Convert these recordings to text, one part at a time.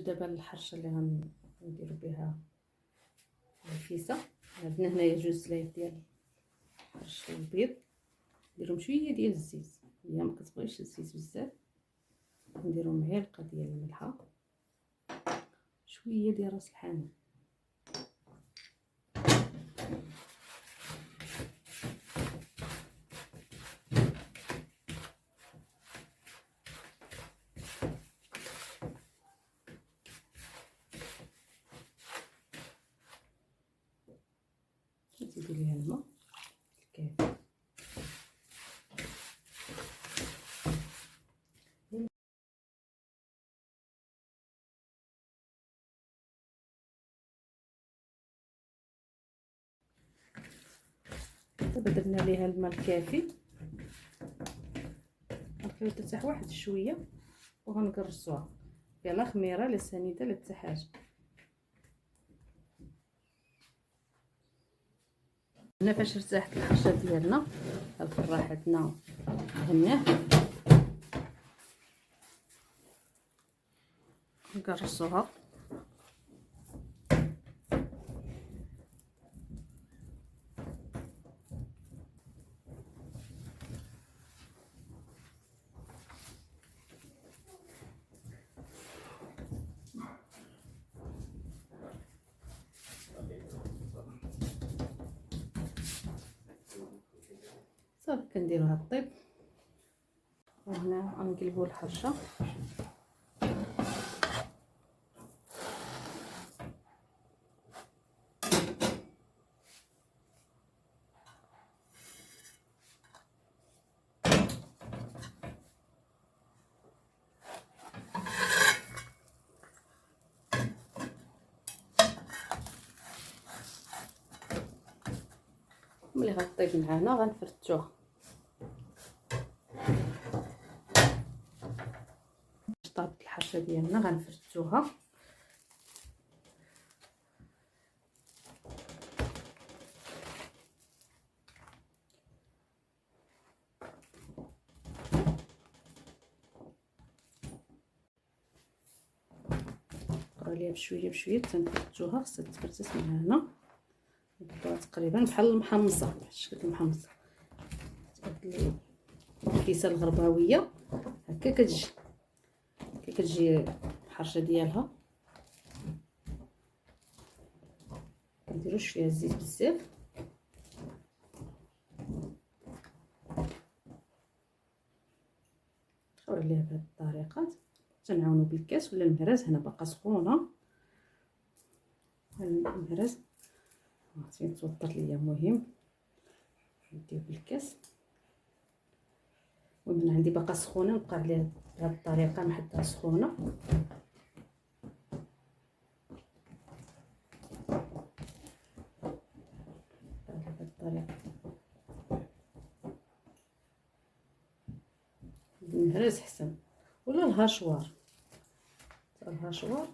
دابا الحرشه اللي غنديرو بها الفيسه. عندنا هنايا جوج سلايف ديال حرش البيض، نديرهم شويه ديال الزيت، هي ما كتبغيش الزيت بزاف. نديرو معلقه ديال الملحه، شويه ديال راس الحانوت، نزيدو ليها الماء الكافي. دابا درنا ليها الماء الكافي، غنخليو ترتاح واحد شويه وغنقرصوها. لا خميره لا سنيده لا حتى حاجه. هنا فاش ارتاحت الحرشه ديالنا الفراح عندنا هناه، نقرصوها. صافي كنديروها طيب. وهنا غنقلبوا الحرشه. ملي غطيب معانا غنفرتوها. طابت الحرشه ديالنا غنفرتوها. نقرا ليها بشويه بشويه تنفرتوها، خصها تفرتت معانا. نبداوها تقريبا بحال المحمصه، بحال الشكل المحمصه. الكيسه الغرباويه هكا كتجي الحرشه ديالها. كنديروش فيها الزيت بزاف. نخاور عليها بهذه الطريقه. تنعاونوا بالكاس ولا المهراز، هنا باقا سخونه المهراز. عرفتي توضر ليا، مهم ندير بالكاس. ومن عندي باقا سخونه نبقى عليها بهذه الطريقه نحطها سخونه. بهذه الطريقه المهراز حسن، ولا الهاشوار. الهاشوار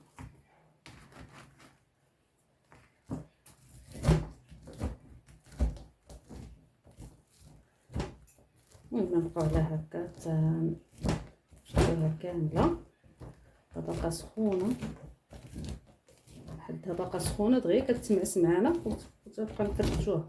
المهم نبقاو على هكا نشدوها كامله. باقا سخونه، حدها باقا سخونه دغيا كتمعس معانا وتبقى نفرشوها.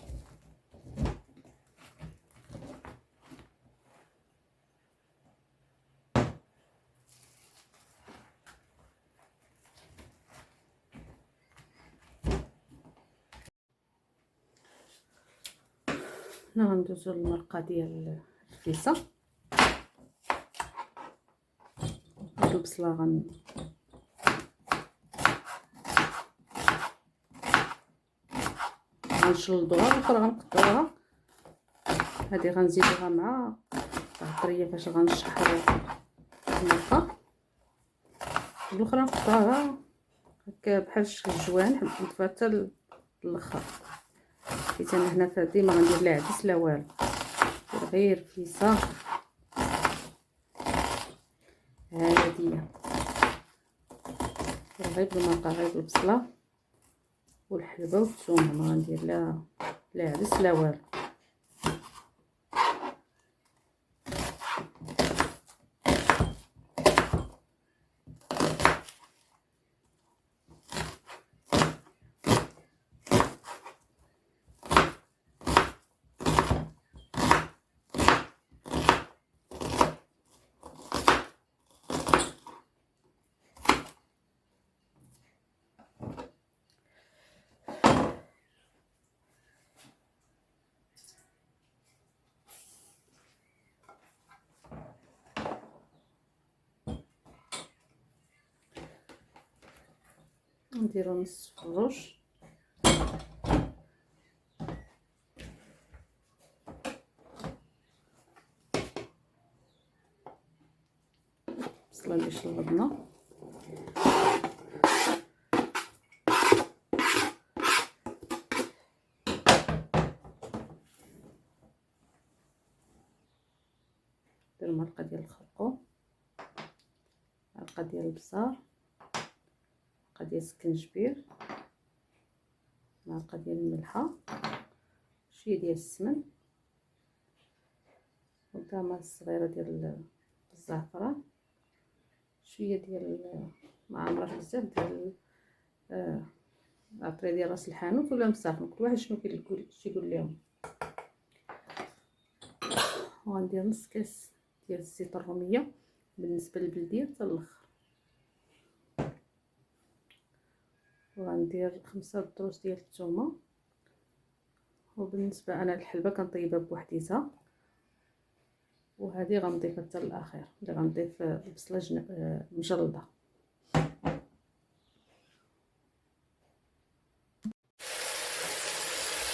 هنا غندوزو المرقه ديال الفيسه. البصله غنشلضوها، الاخرى غنقطعوها. هذه غنزيدوها مع الطريه فاش غنشحروا المرقه. الاخرى نقطعوها هكا بحال شكل الجوان، نضيفها حتى الاخر. حيت انا هنا ديما غندير لا عدس لا والو، غير فيسه عاديه، غير بالمرقه، غير بالبصله والحلبه والثومه. ما غندير لا عدس لا والو. نديرو نص فروج. بصله اللي شلضنا ندير معلقه ديال الخرقوم، معلقه ديال البصار، معلقه ديال السكنجبير، معلقه ديال الملحه، شويه ديال السمن، وكامه صغيره ديال الزعفران، شويه ديال ما عمرها بزاف ديال عطريه ديال راس الحانوت ولا مسافن، كل واحد شنو كيقول لهم. وغندير نص كاس ديال الزيت الروميه بالنسبه للبلديه حتى الاخر، وغندير 5 دروس ديال الثومه. وبالنسبه انا الحلبه كنطيبها بوحديتها، وهذه غنضيفها حتى الاخير اللي غنضيف البصله مجلده.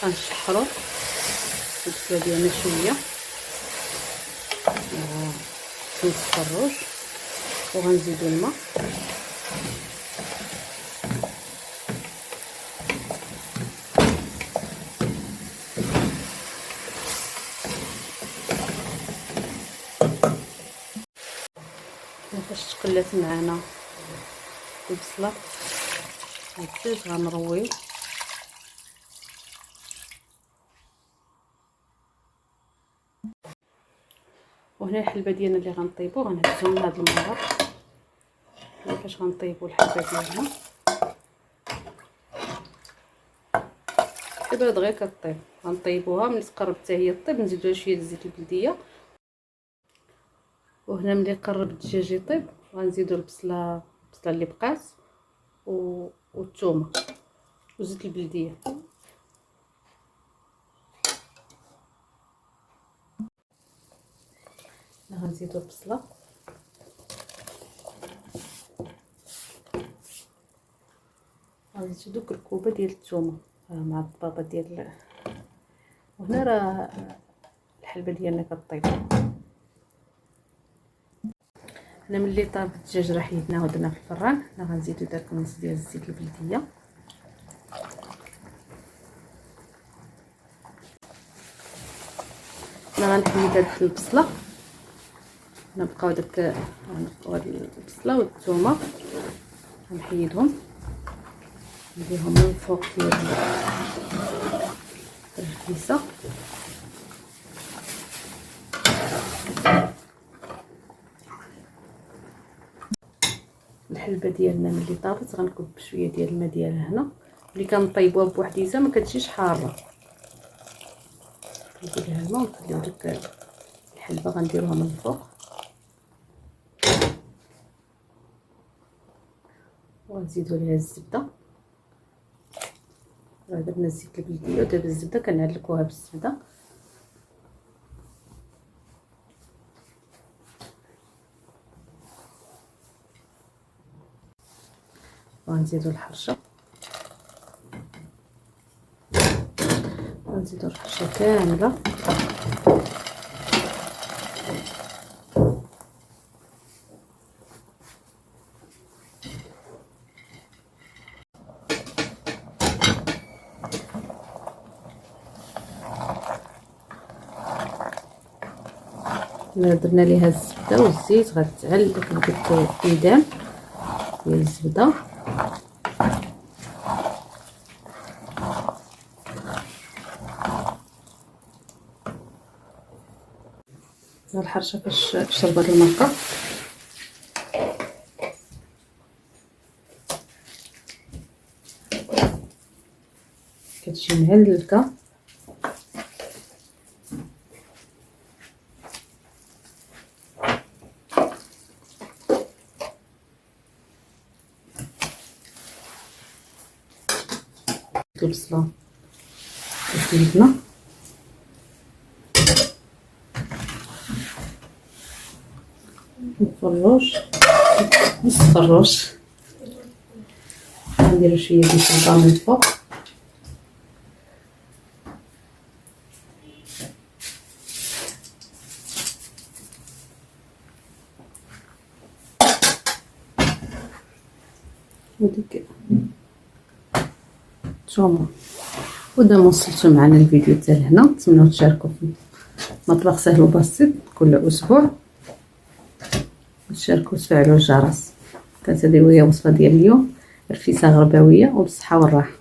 غنشحرو البصله ديالنا شويه ونصفروش، وغنزيدو الماء فاش تقلات معنا البصله هكاك غنرويو وهنا الحلبه ديالنا اللي غنطيبو غنهزو من هاد المرق. كيفاش غنطيبو الحلبه ديالنا دابا دغيا كطيب، غنطيبوها ملي تقرب حتى هي طيب نزيدوها شويه زيت البلديه. وهنا ملي قرب الدجاج يطيب غنزيدو البصله اللي بقات والثومه وزيت البلديه. غنزيدو البصله غنزيدو كركوبه ديال الثومه مع الطبابه ديال. وهنا راه الحلبه ديالنا كطيب. هنا ملي طاب الدجاج راه حيدناه ودرناه في الفران. هنا غنزيدو داك النص ديال الزيت البلديه، هنا غنحيد هاد البصله. هنا بقاو داك البصله والثومه غنحيدهم نديرهم من الفوق ديال الكيسه. الحلبه ديالنا ملي طابت غنكب شويه ديال الماء ديالها. هنا ملي كنطيبوها بوحديتها ما كتجيش حاره، ندير لها الماء ونخليو ديك الحلبه غنديروها من الفوق وغنزيدو ليها الزبده. راه درنا الزيت البلديه ودابا الزبده كنعلقوها بالزبده. وغنزيدو الحرشه، غنزيدو الحرشه كامله. درنا ليها الزبده والزيت غتعلق بديك القيدام ديال الزبده. الحرشه فاش شربت المرقه كتجي مهلكه. البصله زيدنا نص فروج غندير شويه ديال الشطه من الفوق. وديك نتوما ودابا وصلتوا معنا الفيديو حتى لهنا. نتمنوا تشاركوا في مطبخ سهل وبسيط كل اسبوع، تشاركوا وتفعلوا الجرس. كانت هذه هي الوصفه ديال اليوم، رفيسه غرباويه وبالصحه والراحه.